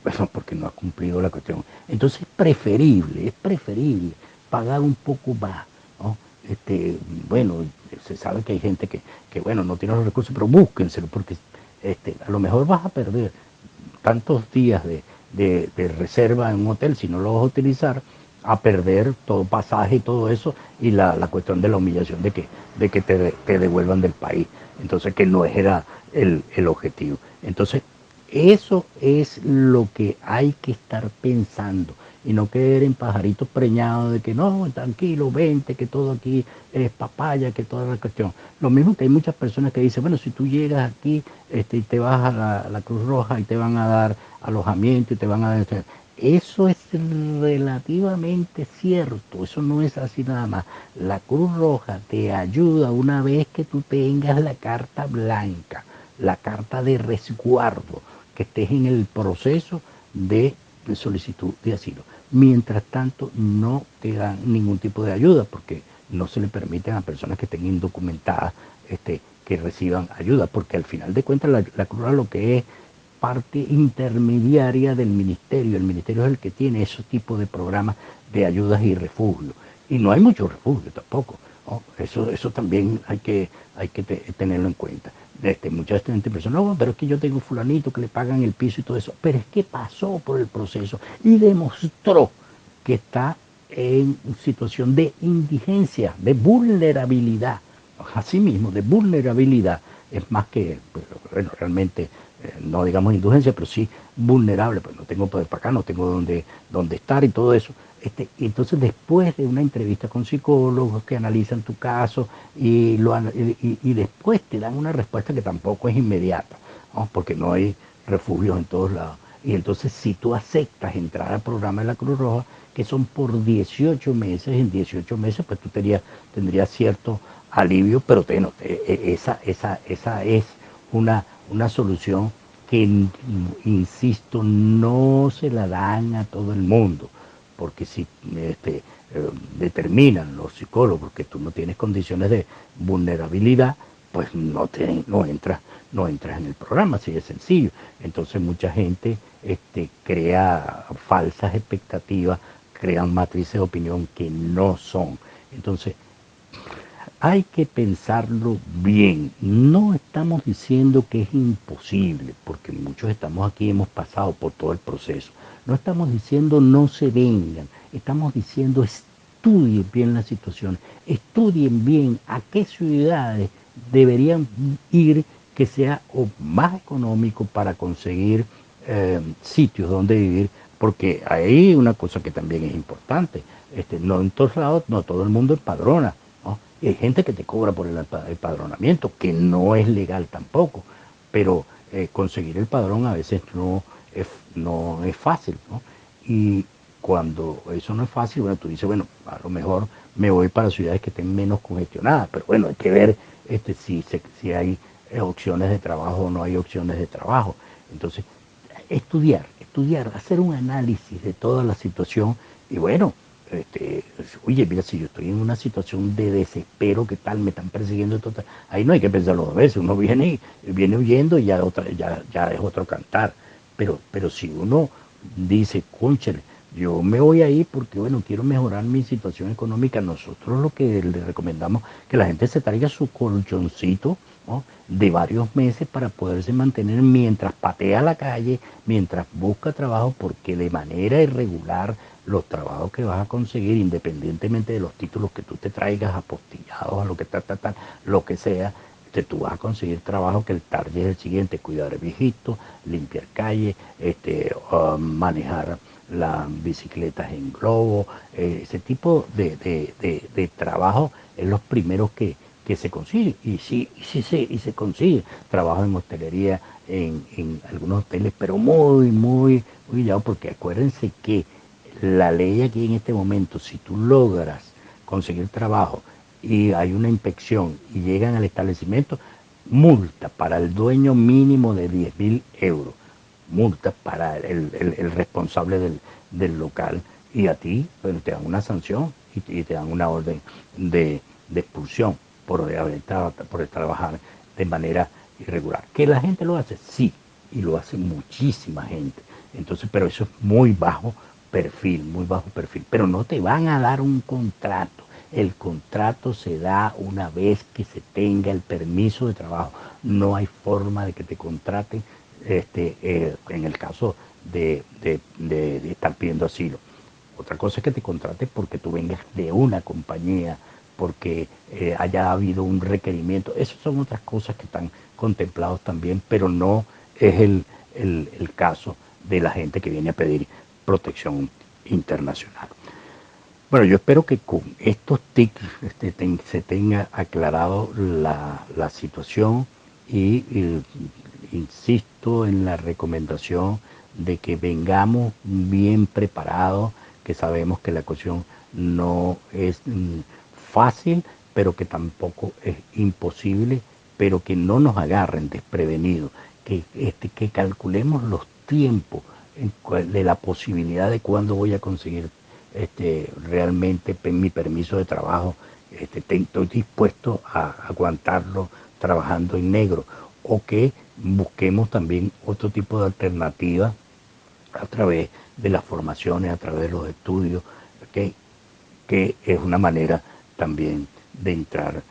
no has cumplido la cuestión. Entonces es preferible pagar un poco más, ¿no? Bueno, se sabe que hay gente que bueno, no tiene los recursos, pero búsquenselo, porque a lo mejor vas a perder tantos días de reserva en un hotel, si no lo vas a utilizar, a perder todo pasaje y todo eso, y la cuestión de la humillación de que te devuelvan del país. Entonces, que no era el objetivo. Entonces, eso es lo que hay que estar pensando y no caer en pajaritos preñados de que no, tranquilo, vente, que todo aquí es papaya, que toda la cuestión. Lo mismo que hay muchas personas que dicen, bueno, si tú llegas aquí y te vas a la Cruz Roja y te van a dar alojamiento y te van a dar... Eso es relativamente cierto, eso no es así nada más. La Cruz Roja te ayuda una vez que tú tengas la carta blanca, la carta de resguardo, que estés en el proceso de solicitud de asilo. Mientras tanto, no te dan ningún tipo de ayuda porque no se le permiten a personas que estén indocumentadas que reciban ayuda, porque al final de cuentas la Cruz Roja lo que es parte intermediaria del ministerio. El ministerio es el que tiene esos tipos de programas de ayudas y refugio. Y no hay mucho refugio tampoco, ¿no? Eso también hay que tenerlo en cuenta. Mucha gente piensa, no, pero es que yo tengo fulanito que le pagan el piso y todo eso. Pero es que pasó por el proceso y demostró que está en situación de indigencia, de vulnerabilidad. Así mismo, de vulnerabilidad. Es más que, bueno, realmente no digamos indulgencia, pero sí vulnerable, pues no tengo poder para acá, no tengo dónde estar y todo eso. Y entonces después de una entrevista con psicólogos que analizan tu caso y después te dan una respuesta que tampoco es inmediata, ¿no? Porque no hay refugios en todos lados. Y entonces si tú aceptas entrar al programa de la Cruz Roja, que son por 18 meses, en 18 meses pues tú tendrías cierto alivio, pero esa es una solución que, insisto, no se la dan a todo el mundo, porque si determinan los psicólogos que tú no tienes condiciones de vulnerabilidad, pues no entras en el programa, así de sencillo. Entonces mucha gente crea falsas expectativas, crean matrices de opinión que no son. Entonces, hay que pensarlo bien. No estamos diciendo que es imposible, porque muchos estamos aquí, hemos pasado por todo el proceso. No estamos diciendo no se vengan, estamos diciendo estudien bien la situación, estudien bien a qué ciudades deberían ir que sea o más económico para conseguir sitios donde vivir, porque hay una cosa que también es importante. No en todos lados, no todo el mundo empadrona, ¿no? Y hay gente que te cobra por el empadronamiento, que no es legal tampoco, pero conseguir el padrón a veces no es fácil, ¿no? Y cuando eso no es fácil, bueno, tú dices, bueno, a lo mejor me voy para ciudades que estén menos congestionadas, pero bueno, hay que ver si hay opciones de trabajo o no hay opciones de trabajo. Entonces, estudiar, hacer un análisis de toda la situación y bueno, oye, mira, si yo estoy en una situación de desespero, ¿qué tal? Me están persiguiendo, total. Ahí no hay que pensarlo dos veces, uno viene huyendo y ya es otro cantar. Pero si uno dice, cónchale, yo me voy ahí porque, bueno, quiero mejorar mi situación económica, nosotros lo que le recomendamos que la gente se traiga su colchoncito, ¿no? De varios meses para poderse mantener mientras patea la calle, mientras busca trabajo, porque de manera irregular los trabajos que vas a conseguir, independientemente de los títulos que tú te traigas apostillados, a lo que lo que sea, tú vas a conseguir trabajo que el target es el siguiente: cuidar viejitos, limpiar calles, manejar las bicicletas en globo, ese tipo de trabajo es los primeros que se consigue. Y se consigue trabajo en hostelería, en algunos hoteles, pero muy ya, porque acuérdense que la ley aquí en este momento, si tú logras conseguir trabajo y hay una inspección y llegan al establecimiento, multa para el dueño mínimo de 10.000 euros, multa para el responsable del local, y a ti, bueno, te dan una sanción y te dan una orden de expulsión por trabajar de manera irregular. ¿Que la gente lo hace? Sí, y lo hace muchísima gente. Entonces, pero eso es muy bajo perfil, pero no te van a dar un contrato. El contrato se da una vez que se tenga el permiso de trabajo. No hay forma de que te contraten en el caso de estar pidiendo asilo. Otra cosa es que te contrates porque tú vengas de una compañía, porque haya habido un requerimiento. Esas son otras cosas que están contemplados también, pero no es el caso de la gente que viene a pedir protección internacional. Bueno, yo espero que con estos tips se tenga aclarado la situación y insisto en la recomendación de que vengamos bien preparados, que sabemos que la cuestión no es fácil, pero que tampoco es imposible, pero que no nos agarren desprevenidos, que calculemos los tiempos de la posibilidad de cuándo voy a conseguir realmente mi permiso de trabajo. Estoy dispuesto a aguantarlo trabajando en negro, o que busquemos también otro tipo de alternativa a través de las formaciones, a través de los estudios, ¿okay? Que es una manera también de entrar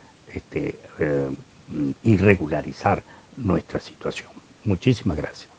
y regularizar nuestra situación. Muchísimas gracias.